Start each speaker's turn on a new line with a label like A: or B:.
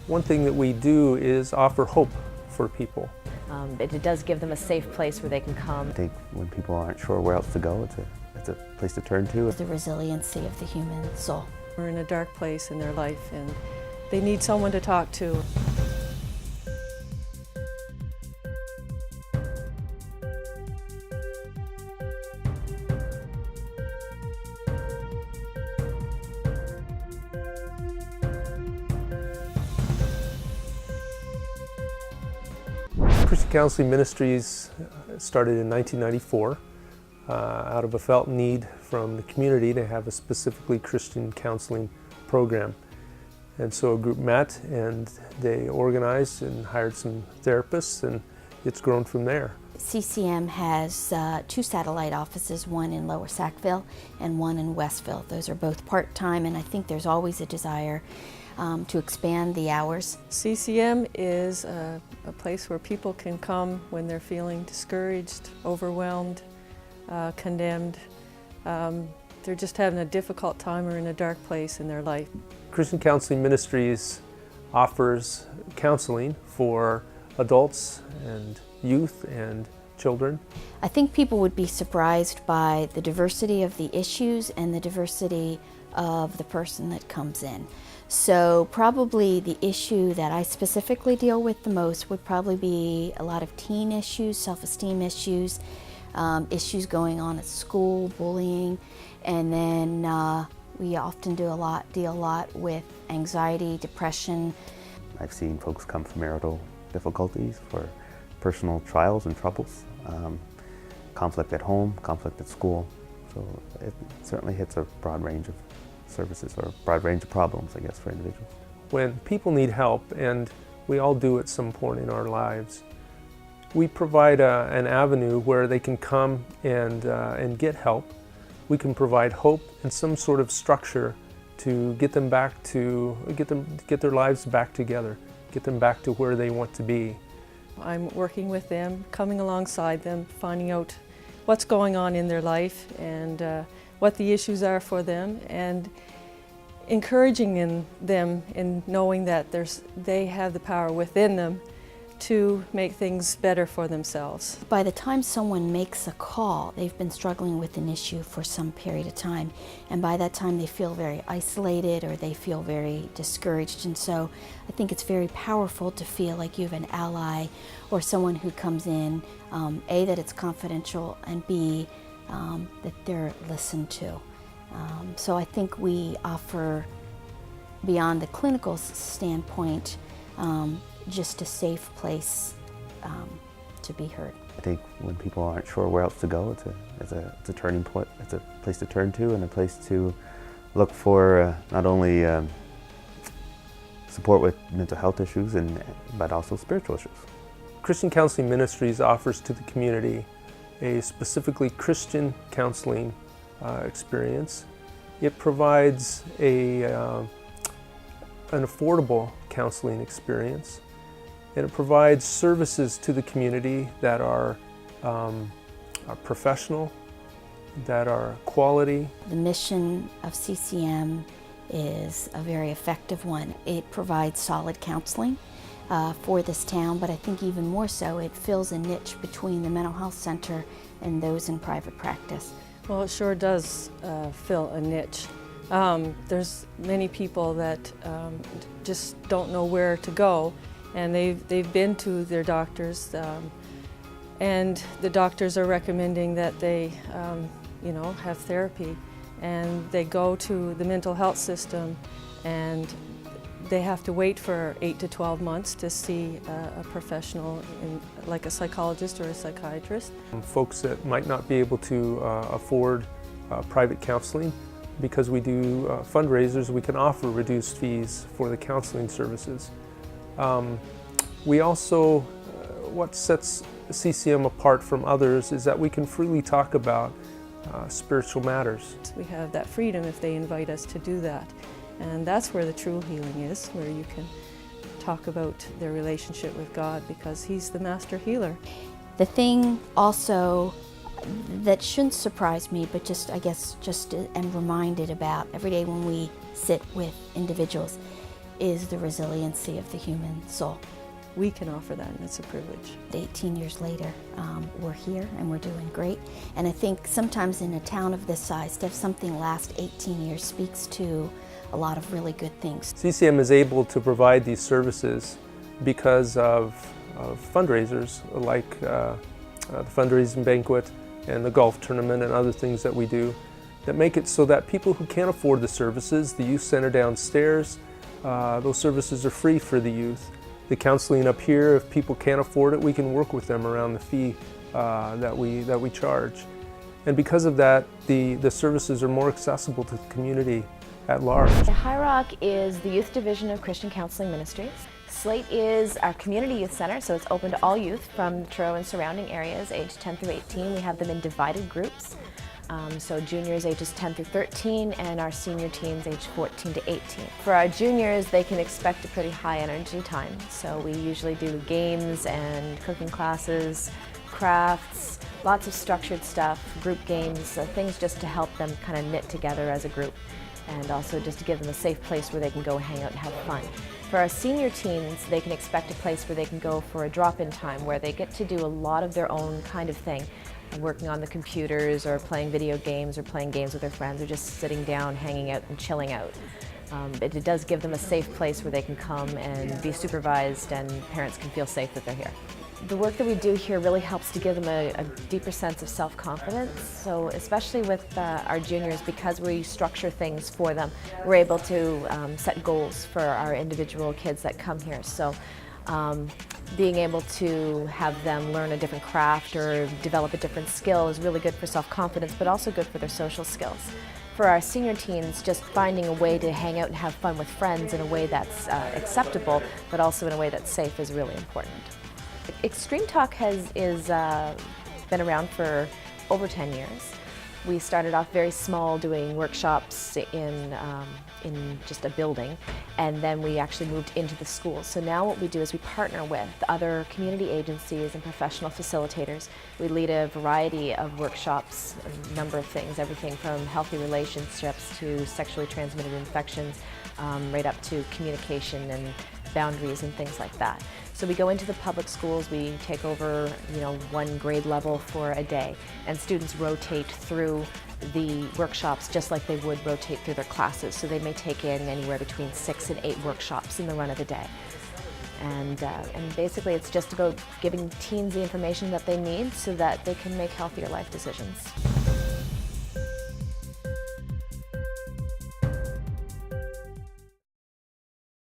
A: One thing that we do is offer hope for people.
B: It does give them a safe place where they can come.
C: I think when people aren't sure where else to go, it's a place to turn to.
D: The resiliency of the human soul.
E: We're in a dark place in their life and they need someone to talk to.
A: Christian Counseling Ministries started in 1994 out of a felt need from the community to have a specifically Christian counseling program. And so a group met and they organized and hired some therapists, and it's grown from there.
D: CCM has 2 satellite offices, one in Lower Sackville and one in Westville. Those are both part-time, and I think there's always a desire to expand the hours.
E: CCM is a place where people can come when they're feeling discouraged, overwhelmed, condemned. They're just having a difficult time or in a dark place in their life.
A: Christian Counseling Ministries offers counseling for adults and youth and children.
D: I think people would be surprised by the diversity of the issues and the diversity of the person that comes in. So probably the issue that I specifically deal with the most would probably be a lot of teen issues, self-esteem issues, issues going on at school, bullying, and then we often deal a lot with anxiety, depression.
C: I've seen folks come from marital difficulties, for personal trials and troubles, conflict at home, conflict at school. So it certainly hits a broad range of services, or a broad range of problems, I guess, for individuals.
A: When people need help, and we all do at some point in our lives, we provide an avenue where they can come and get help. We can provide hope and some sort of structure to get them back to get their lives back together, get them back to where they want to be.
E: I'm working with them, coming alongside them, finding out what's going on in their life and what the issues are for them, and encouraging them in knowing that they have the power within them to make things better for themselves.
D: By the time someone makes a call, they've been struggling with an issue for some period of time, and by that time they feel very isolated or they feel very discouraged. And so I think it's very powerful to feel like you have an ally or someone who comes in, A, that it's confidential, and B, that they're listened to. So I think we offer, beyond the clinical standpoint, just a safe place to be heard.
C: I think when people aren't sure where else to go, it's a turning point. It's a place to turn to, and a place to look for not only support with mental health issues, but also spiritual issues.
A: Christian Counseling Ministries offers to the community a specifically Christian counseling experience. It provides an affordable counseling experience, and it provides services to the community that are professional, that are quality.
D: The mission of CCM is a very effective one. It provides solid counseling for this town, but I think even more so, it fills a niche between the mental health center and those in private practice.
E: Well, it sure does fill a niche. There's many people that just don't know where to go, and they've been to their doctors, and the doctors are recommending that they have therapy, and they go to the mental health system, and they have to wait for 8 to 12 months to see a professional, like a psychologist or a psychiatrist.
A: Folks that might not be able to afford private counseling, because we do fundraisers, we can offer reduced fees for the counseling services. We also, what sets CCM apart from others is that we can freely talk about spiritual matters.
E: We have that freedom if they invite us to do that. And that's where the true healing is, where you can talk about their relationship with God, because He's the master healer.
D: The thing also that shouldn't surprise me, but I guess am reminded about every day when we sit with individuals, is the resiliency of the human soul.
E: We can offer that, and it's a privilege.
D: 18 years later, we're here and we're doing great. And I think sometimes in a town of this size, to have something last 18 years speaks to a lot of really good things.
A: CCM is able to provide these services because of fundraisers like the fundraising banquet and the golf tournament and other things that we do that make it so that people who can't afford the services, the youth center downstairs, those services are free for the youth. The counseling up here, if people can't afford it, we can work with them around the fee that we charge. And because of that, the services are more accessible to the community at large.
B: High Rock is the youth division of Christian Counseling Ministries. Slate is our community youth center, so it's open to all youth from Truro and surrounding areas, aged 10 through 18. We have them in divided groups. So juniors ages 10 through 13 and our senior teens aged 14 to 18. For our juniors, they can expect a pretty high energy time. So we usually do games and cooking classes, crafts, lots of structured stuff, group games, things just to help them kind of knit together as a group, and also just to give them a safe place where they can go hang out and have fun. For our senior teens, they can expect a place where they can go for a drop-in time where they get to do a lot of their own kind of thing, working on the computers or playing video games or playing games with their friends or just sitting down, hanging out and chilling out. It does give them a safe place where they can come and be supervised and parents can feel safe that they're here. The work that we do here really helps to give them a deeper sense of self-confidence. So especially with our juniors, because we structure things for them, we're able to set goals for our individual kids that come here. So being able to have them learn a different craft or develop a different skill is really good for self-confidence, but also good for their social skills. For our senior teens, just finding a way to hang out and have fun with friends in a way that's acceptable, but also in a way that's safe is really important. Extreme Talk has been around for over 10 years. We started off very small doing workshops in just a building, and then we actually moved into the schools. So now what we do is we partner with other community agencies and professional facilitators. We lead a variety of workshops, a number of things, everything from healthy relationships to sexually transmitted infections, right up to communication and boundaries and things like that. So we go into the public schools, we take over, one grade level for a day, and students rotate through the workshops just like they would rotate through their classes. So they may take in anywhere between 6 and 8 workshops in the run of the day. And basically it's just about giving teens the information that they need so that they can make healthier life decisions.